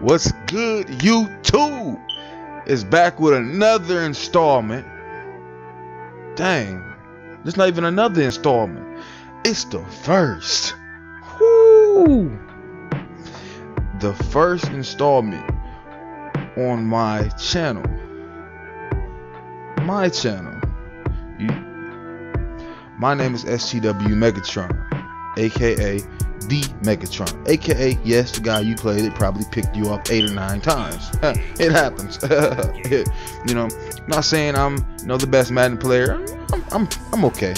What's good, YouTube? It's back with another installment. Dang, it's not even another installment. It's the first. Woo! The first installment on my channel. My name is STW Megatron, aka the Megatron, aka yes, the guy you played it probably picked you up 8 or 9 times. It happens. You know, not saying I'm the best Madden player. I'm okay.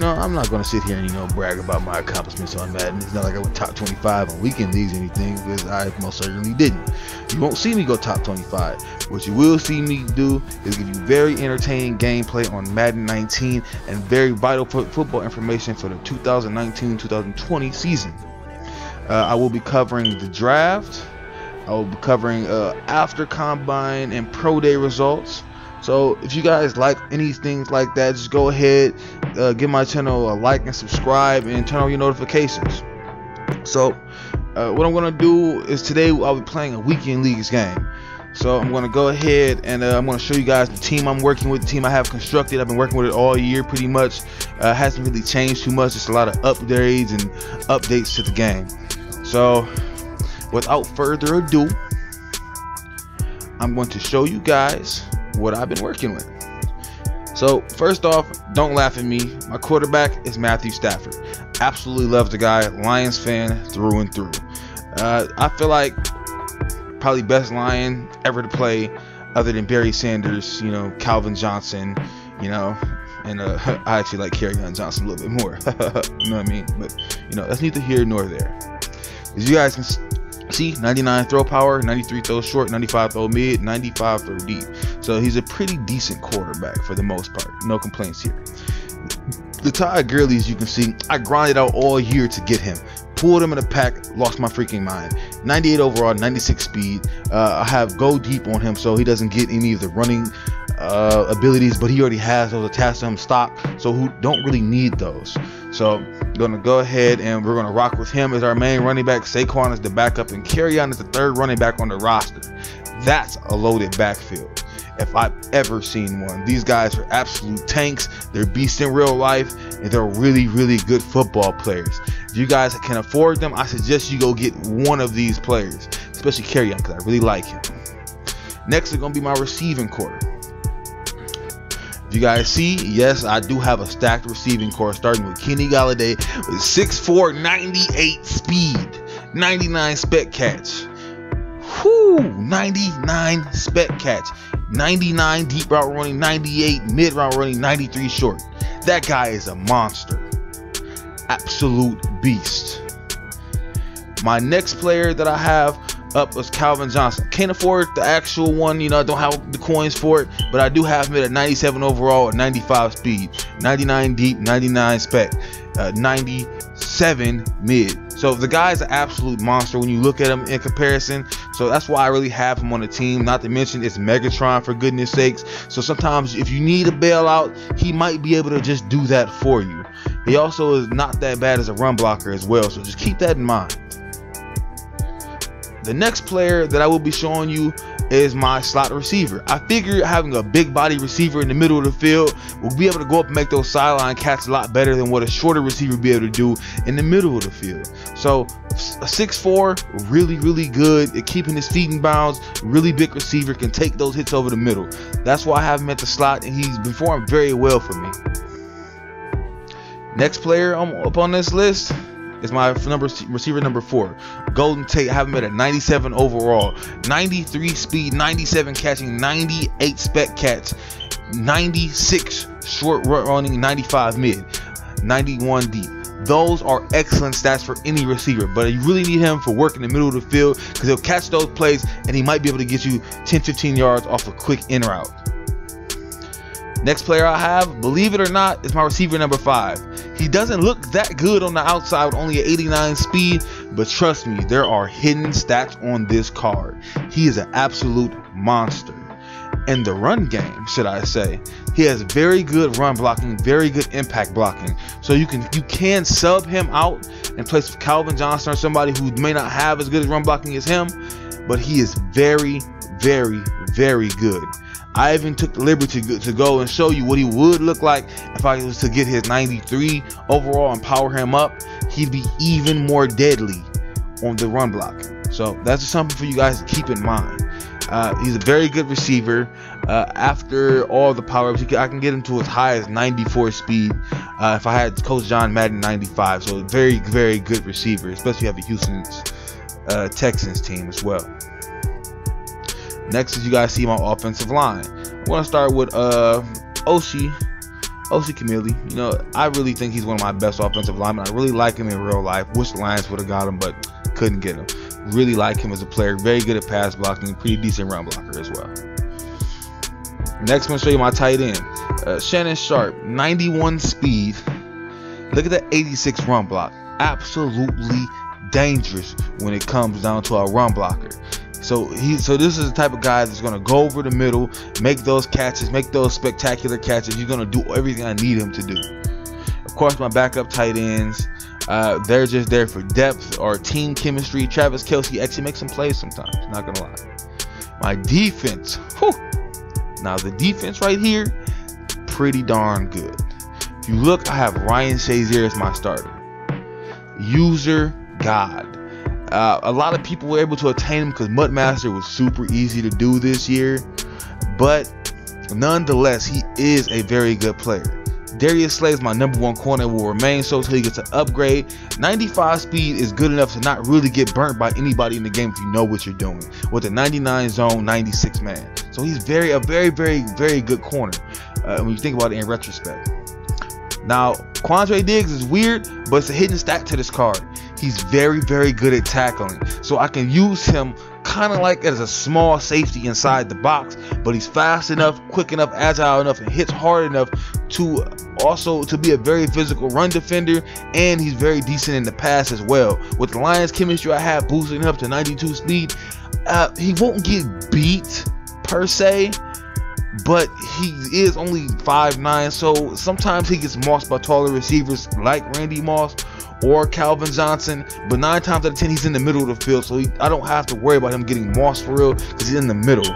I'm not gonna sit here and brag about my accomplishments on Madden. It's not like I went top 25 on weekend leagues or anything, because I most certainly didn't. You won't see me go top 25. What you will see me do is give you very entertaining gameplay on Madden 19 and very vital football information for the 2019-2020 season. I will be covering the draft. I will be covering after combine and pro day results. So if you guys like any things like that, just go ahead, give my channel a like and subscribe and turn on your notifications. So what I'm gonna do is today I'll be playing a weekend leagues game. So I'm gonna go ahead and I'm gonna show you guys the team I'm working with, the team I have constructed. I've been working with it all year pretty much. Hasn't really changed too much, just a lot of upgrades and updates to the game. So without further ado, I'm going to show you guys what I've been working with. So first off, don't laugh at me. My quarterback is Matthew Stafford. Absolutely love the guy. Lions fan through and through. I feel like probably best Lion ever to play, other than Barry Sanders, Calvin Johnson, and I actually like Kerryon Johnson a little bit more. You know what I mean? But that's neither here nor there. As you guys can see, 99 throw power, 93 throw short, 95 throw mid, 95 throw deep. So he's a pretty decent quarterback for the most part. No complaints here. The Todd Gurley, as you can see, I grinded out all year to get him. Pulled him in a pack, lost my freaking mind. 98 overall, 96 speed. I have go deep on him, so he doesn't get any of the running abilities, but he already has those attached to him stock, so who don't really need those. So I'm gonna go ahead and we're gonna rock with him as our main running back. Saquon is the backup, and Kerryon is the third running back on the roster. That's a loaded backfield if I've ever seen one. These guys are absolute tanks. They're beasts in real life, and they're really, really good football players. If you guys can afford them, I suggest you go get one of these players, especially Kerryon, because I really like him. Next is gonna be my receiving core. If you guys see, yes, I do have a stacked receiving core, starting with Kenny Galladay with 6'4", 98 speed, 99 spec catch. Whoo, 99 spec catch, 99 deep route running, 98 mid route running, 93 short. That guy is a monster. Absolute beast. My next player that I have up was Calvin Johnson. Can't afford the actual one, I don't have the coins for it, but I do have him at 97 overall, at 95 speed, 99 deep, 99 spec, 97 mid. So the guy's an absolute monster when you look at him in comparison. So that's why I really have him on the team. Not to mention it's Megatron, for goodness sakes. So sometimes if you need a bailout, he might be able to just do that for you. He also is not that bad as a run blocker as well, so just keep that in mind. The next player that I will be showing you is my slot receiver. I figure having a big body receiver in the middle of the field will be able to go up and make those sideline catches a lot better than what a shorter receiver will be able to do in the middle of the field. So a 6'4", really, really good at keeping his feet in bounds. Really big receiver, can take those hits over the middle. That's why I have him at the slot, and he's performed very well for me. Next player up on this list is my receiver number 4, Golden Tate. I have him at a 97 overall, 93 speed, 97 catching, 98 spec catch, 96 short running, 95 mid, 91 deep. Those are excellent stats for any receiver, but you really need him for work in the middle of the field, because he'll catch those plays and he might be able to get you 10-15 yards off a quick in route. Next player I have, believe it or not, is my receiver number 5. He doesn't look that good on the outside with only an 89 speed, but trust me, there are hidden stats on this card. He is an absolute monster. In the run game, should I say, he has very good run blocking, very good impact blocking. So you can sub him out and place Calvin Johnson or somebody who may not have as good as run blocking as him, but he is very, very, very good. I even took the liberty to go and show you what he would look like if I was to get his 93 overall and power him up. He'd be even more deadly on the run block. So that's just something for you guys to keep in mind. He's a very good receiver. After all the power-ups, I can get him to as high as 94 speed if I had Coach John Madden 95. So very, very good receiver, especially if you have a Houston Texans team as well. Next is you guys see my offensive line. I want to start with Oshi Kamili. You know, I really think he's one of my best offensive linemen. I really like him in real life. Wish the Lions would have got him, but couldn't get him. Really like him as a player. Very good at pass blocking. Pretty decent run blocker as well. Next, I'm going to show you my tight end. Shannon Sharp, 91 speed. Look at that 86 run block. Absolutely dangerous when it comes down to a run blocker. So this is the type of guy that's going to go over the middle, make those catches, make those spectacular catches. He's going to do everything I need him to do. Of course, my backup tight ends, they're just there for depth or team chemistry. Travis Kelce actually makes some plays sometimes, not going to lie. My defense, whew. Now the defense right here, pretty darn good. If you look, I have Ryan Shazier as my starter. User God. A lot of people were able to attain him because Mudmaster was super easy to do this year, but nonetheless, he is a very good player. Darius Slay is my #1 corner, will remain so until he gets an upgrade. 95 speed is good enough to not really get burnt by anybody in the game if you know what you're doing. With a 99 zone, 96 man. So he's a very, very good corner when you think about it in retrospect. Now, Quandre Diggs is weird, but it's a hidden stat to this card. He's very, very good at tackling. So I can use him kind of like as a small safety inside the box, but he's fast enough, quick enough, agile enough, and hits hard enough to also to be a very physical run defender, and he's very decent in the pass as well. With the Lions chemistry I have boosting him up to 92 speed, he won't get beat per se, but he is only 5'9", so sometimes he gets mossed by taller receivers like Randy Moss or Calvin Johnson, but 9 times out of 10 he's in the middle of the field, so I don't have to worry about him getting mossed for real because he's in the middle.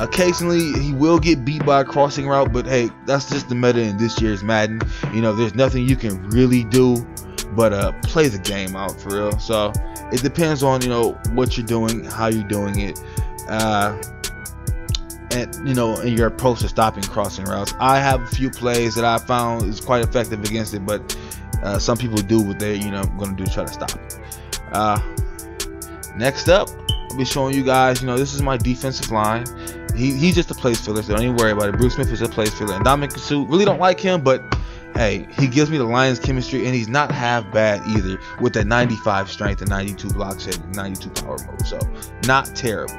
Occasionally he will get beat by a crossing route, but hey, that's just the meta in this year's Madden. You know, there's nothing you can really do but play the game out for real. So it depends on, you know, what you're doing, how you're doing it, and you know, in your approach to stopping crossing routes. I have a few plays that I found is quite effective against it, but some people do what they're, you know, going to do to try to stop it. Next up, I'll be showing you guys, you know, this is my defensive line. He's just a place filler, so don't even worry about it. Bruce Smith is a place filler, and Dominic Sue, really don't like him, but hey, he gives me the Lions chemistry, and he's not half bad either with that 95 strength and 92 block shed and 92 power mode, so not terrible.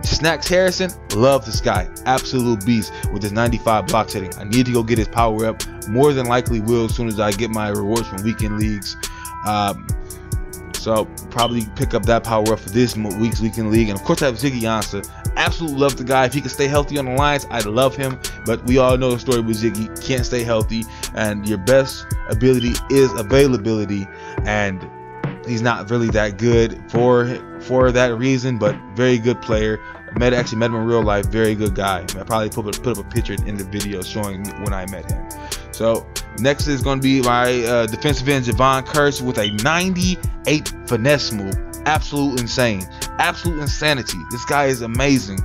Snacks Harrison, love this guy, absolute beast with his 95 block setting. I need to go get his power up, more than likely will as soon as I get my rewards from weekend leagues. So probably pick up that power up for this week's weekend league. And of course I have Ziggy Ansah. Absolutely love the guy. If he can stay healthy on the Lions, I'd love him, but we all know the story with Ziggy. Can't stay healthy, and your best ability is availability, and he's not really that good for that reason, but very good player. Actually met him in real life, very good guy. I probably put up a picture in the video showing when I met him. So next is going to be my defensive end Javon Curse with a 98 finesse move. Absolute insane, absolute insanity. This guy is amazing.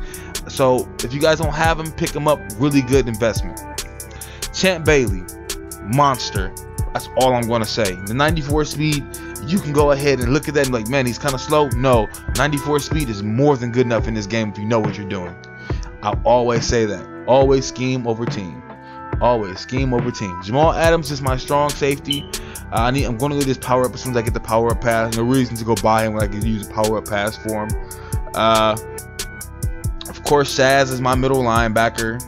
So if you guys don't have him, pick him up. Really good investment. Champ Bailey, monster. That's all I'm going to say. The 94 speed, you can go ahead and look at that and be like, man, he's kind of slow. No, 94 speed is more than good enough in this game if you know what you're doing. I'll always say that. Always scheme over team. Always scheme over team. Jamal Adams is my strong safety. I'm going to get this power up as soon as I get the power up pass. No reason to go buy him when I can use a power up pass for him. Of course, Shaz is my middle linebacker.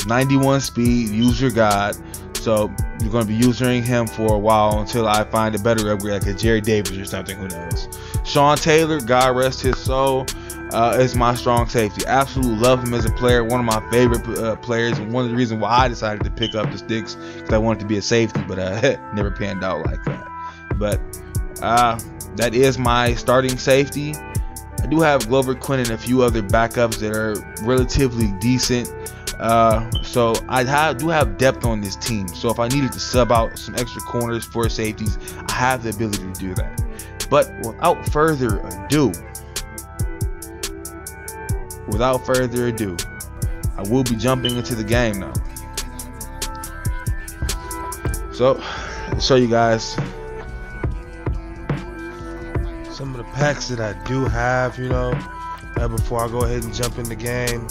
91 speed, user God. So you're going to be using him for a while until I find a better upgrade, like a Jerry Davis or something. Who knows? Sean Taylor, God rest his soul, is my strong safety. Absolutely love him as a player. One of my favorite players, and one of the reasons why I decided to pick up the sticks, because I wanted to be a safety, but never panned out like that. But that is my starting safety. I do have Glover Quinn and a few other backups that are relatively decent. So I do have depth on this team. So if I needed to sub out some extra corners for safeties, I have the ability to do that. But without further ado, I will be jumping into the game now. So I'll show you guys some of the packs that I do have, you know, before I go ahead and jump in the game.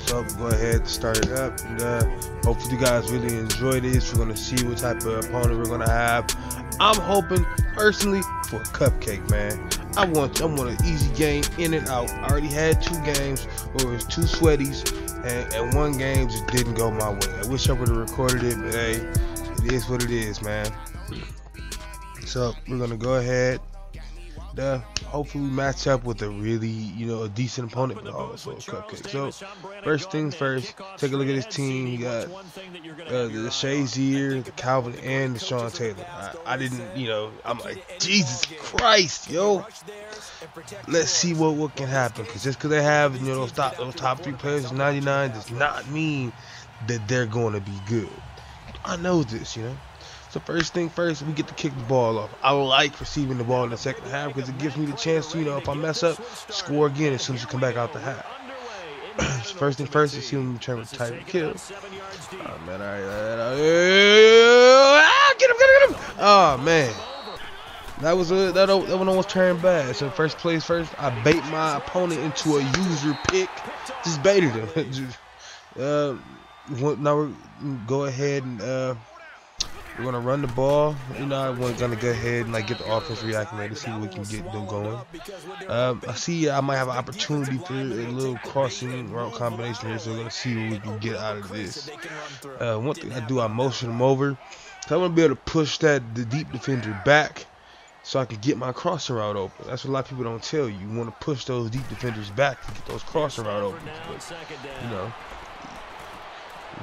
So go ahead and start it up, and hopefully you guys really enjoy this. We're gonna see what type of opponent we're gonna have. I'm hoping personally for a cupcake, man. I want an easy game, in and out. I already had 2 games where it was 2 sweaties, and 1 game just didn't go my way. I wish I would have recorded it, but hey, it is what it is, man. So we're gonna go ahead. Hopefully we match up with a really, you know, a decent opponent, but also a cupcake. So first things first, take a look at this team. You got the Shazier, the Calvin, and the Sean Taylor. I didn't, you know, I'm like, Jesus Christ, yo. Let's see what can happen, because just because they have, you know, those top 3 players 99 does not mean that they're going to be good. I know this, you know. So first thing first, we get to kick the ball off. I like receiving the ball in the second half because it gives me the chance to, you know, if I mess up, score again as soon as you come back out the half. So first thing first, is see him return with Tyreek Hill. Oh man, get him! Oh man, that one almost turned bad. So first place first, I bait my opponent into a user pick. Just baited him. Now we're go ahead and we're gonna run the ball. You know, we're gonna go ahead and like get the offense reacclimated, see what we can get them going. I see I might have an opportunity for a little crossing route combination here, so we're gonna see what we can get out of this. One thing I do, I motion them over. So I want to be able to push the deep defender back, so I can get my crossing route open. That's what a lot of people don't tell you. You want to push those deep defenders back to get those crossing route open. But, you know,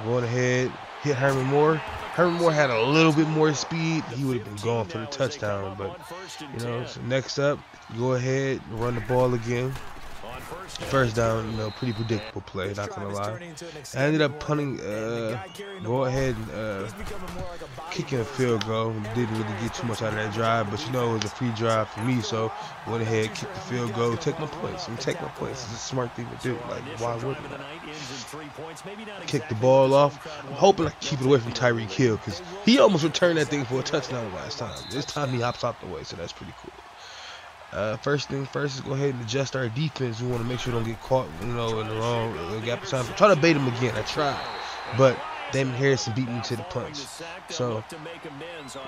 going ahead, hit Herman Moore. Herman Moore had a little bit more speed. He would have been going for the touchdown. But, you know, so next up, go ahead and run the ball again. First down, you know, pretty predictable play, not gonna lie. I ended up punting, go ahead and kicking a field goal. Didn't really get too much out of that drive, but you know, it was a free drive for me, so went ahead, kicked the field goal, take my points. Take my points. It's a smart thing to do. Like, why wouldn't I? Kick the ball off. I'm hoping I can keep it away from Tyreek Hill, because he almost returned that thing for a touchdown last time. This time he hops out the way, so that's pretty cool. First thing first is go ahead and adjust our defense. We want to make sure we don't get caught, you know, in the wrong gap of time. Try to bait him again. I tried, but Damon Harrison beat me to the punch. So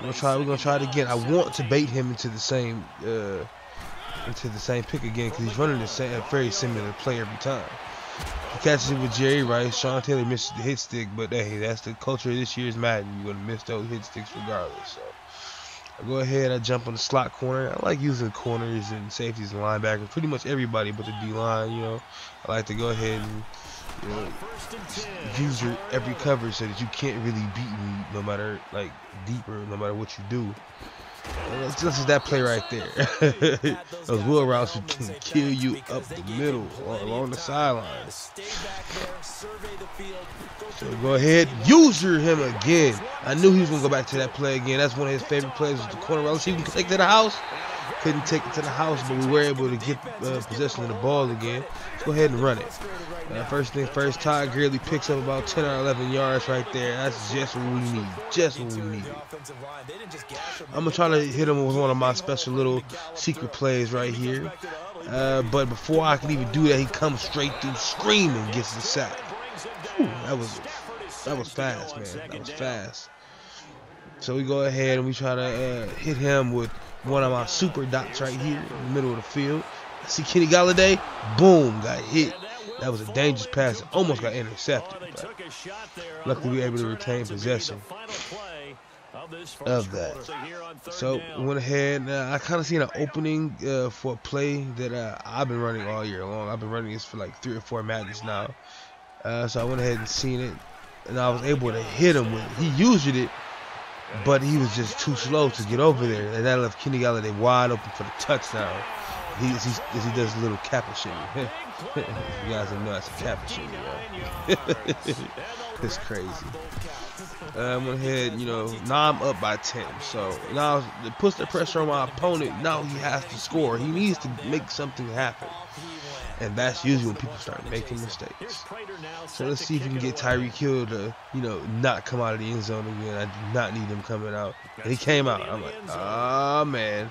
we're gonna try it again. I want to bait him into the same pick again, because he's running a very similar play every time. He catches it with Jerry Rice. Sean Taylor misses the hit stick, but hey, that's the culture of this year's Madden. You're gonna miss those hit sticks regardless. So I go ahead, I jump on the slot corner. I like using corners and safeties and linebackers, pretty much everybody but the D-line, you know. I like to go ahead and, you know, use your every coverage so that you can't really beat me no matter, like, deeper, no matter what you do. This is that play right there. Those wheel routes can kill you up the middle or along the sideline. So go ahead, user him again. I knew he was gonna go back to that play again. That's one of his favorite plays, was the corner route. See if we can take it to the house. Couldn't take it to the house, but we were able to get possession of the ball again. Let's go ahead and run it. First thing first, Todd Gurley picks up about 10 or 11 yards right there. That's just what we need. Just what we need. I'm going to try to hit him with one of my special little secret plays right here. But before I can even do that, he comes straight through screaming, gets the sack. Whew, that was fast, man. That was fast. So we go ahead and we try to hit him with one of my super dots right here in the middle of the field. I see Kenny Galladay, boom, got hit. That was a dangerous pass. It almost got intercepted, but luckily we were able to retain possession of that. So we went ahead. I kind of seen an opening for a play that I've been running all year long. I've been running this for like 3 or 4 Maddens now. So I went ahead and seen it, and I was able to hit him with it. He used it. but he was just too slow to get over there, and that left Kenny Galladay wide open for the touchdown. He does a little kappa shimmy. You guys don't know that's a kappa shimmy, yo. It's crazy. I went ahead, you know, now I'm up by 10. So now it puts the pressure on my opponent. Now he has to score. He needs to make something happen. And that's usually when people start making mistakes. So let's see if we can get Tyreek Hill to, you know, not come out of the end zone again. I do not need him coming out. And he came out. I'm like, oh, man.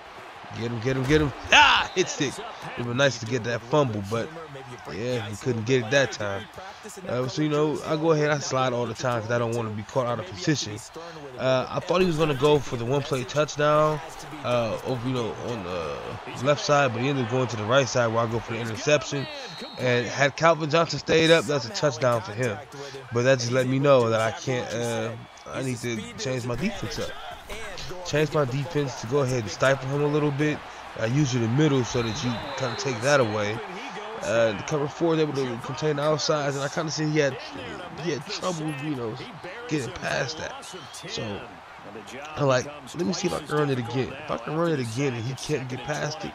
Get him, get him, get him. Ah, hit stick. It would be nice to get that fumble, but yeah, he couldn't get it that time. So, you know, I go ahead, I slide all the time because I don't want to be caught out of position. I thought he was going to go for the one-play touchdown over, you know, on the left side, but he ended up going to the right side where I go for the interception. And had Calvin Johnson stayed up, that's a touchdown for him. But that just let me know that I can't, I need to change my defense up. Change my defense to go ahead and stifle him a little bit. I use it in the middle so that you kind of take that away. The cover 4 is able to contain the outsides, and I kind of see he had trouble, you know, getting past that. So I'm like, let me see if I can run it again. If I can run it again and he can't get past it,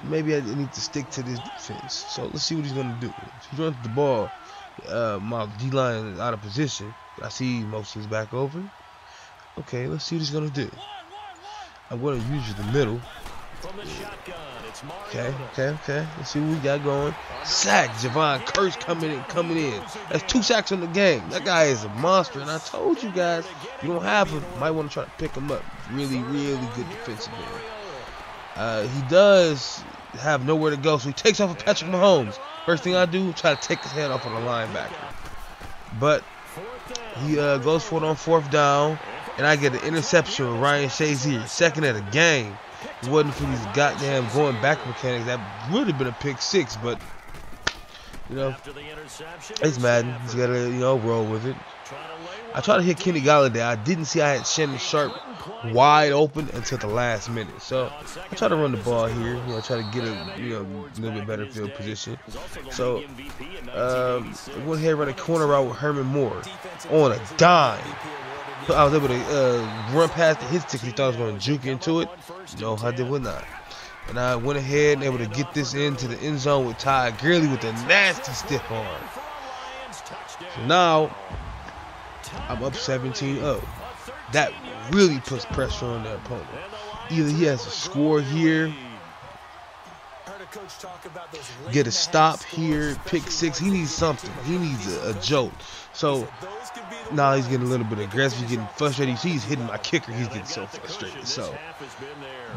then maybe I need to stick to this defense. So let's see what he's gonna do. If he runs the ball, my D-line is out of position. I see most of his back over. Okay, let's see what he's gonna do. I'm gonna use the middle. Okay. Let's see what we got going. Sack, Javon Curse coming in. That's 2 sacks in the game. That guy is a monster, and I told you guys, if you don't have him, you might want to try to pick him up. Really, really good defensive end. He does have nowhere to go, so he takes off of Patrick Mahomes. First thing I do, try to take his head off of the linebacker. But he goes for it on 4th down. And I get an interception with Ryan Shazier, second of the game. If it wasn't for these goddamn going back mechanics, that would have been a pick 6. But, you know, it's Madden. He's got to, you know, roll with it. I tried to hit Kenny Galladay. I didn't see I had Shannon Sharp wide open until the last minute. So I try to run the ball here. You know, try to get a, you know, a little bit better field position. So I went ahead and run a corner route with Herman Moore on a dime. I was able to run past the hit stick. He thought I was going to juke into it. No, I did not. And I went ahead and able to get this into the end zone with Ty Gurley with a nasty stiff arm. So now I'm up 17-0. That really puts pressure on the opponent. Either he has to score here, get a stop here, pick 6. He needs something. He needs a jolt. So now he's getting a little bit aggressive. He's getting frustrated. You see he's hitting my kicker. He's getting so frustrated. So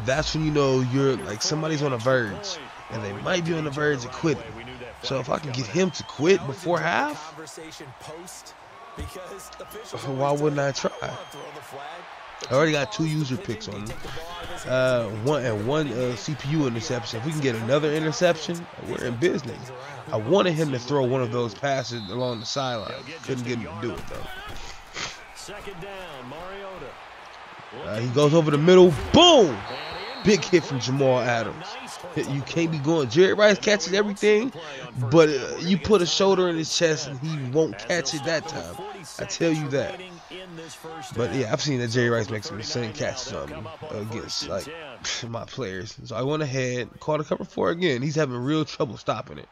that's when you know you're like somebody's on the verge, and they might be on the verge of quitting. So if I can get him to quit before half, why wouldn't I try? I already got 2 user picks on him. One CPU interception. If we can get another interception, we're in business. I wanted him to throw one of those passes along the sideline. Couldn't get him to do it though. He goes over the middle. Boom! Big hit from Jamal Adams. You can't be going. Jerry Rice catches everything, but you put a shoulder in his chest and he won't catch it that time. I tell you that. But yeah, I've seen that Jerry Rice makes some insane catches on me against like my players. So I went ahead, caught a cover 4 again. He's having real trouble stopping it.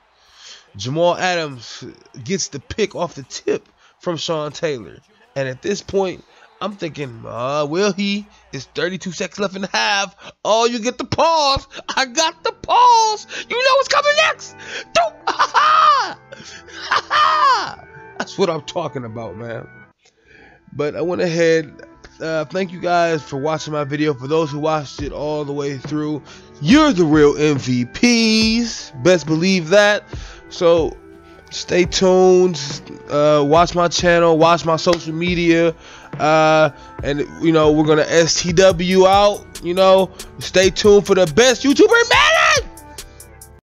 Jamal Adams gets the pick off the tip from Sean Taylor. And at this point, I'm thinking, will he? It's 32 seconds left in the half. Oh, you get the pause. I got the pause. You know what's coming next. That's what I'm talking about, man. But I went ahead. Thank you guys for watching my video. For those who watched it all the way through, you're the real MVPs. Best believe that. So stay tuned. Watch my channel. Watch my social media. And you know we're gonna STW out. You know, stay tuned for the best YouTuber in Madden.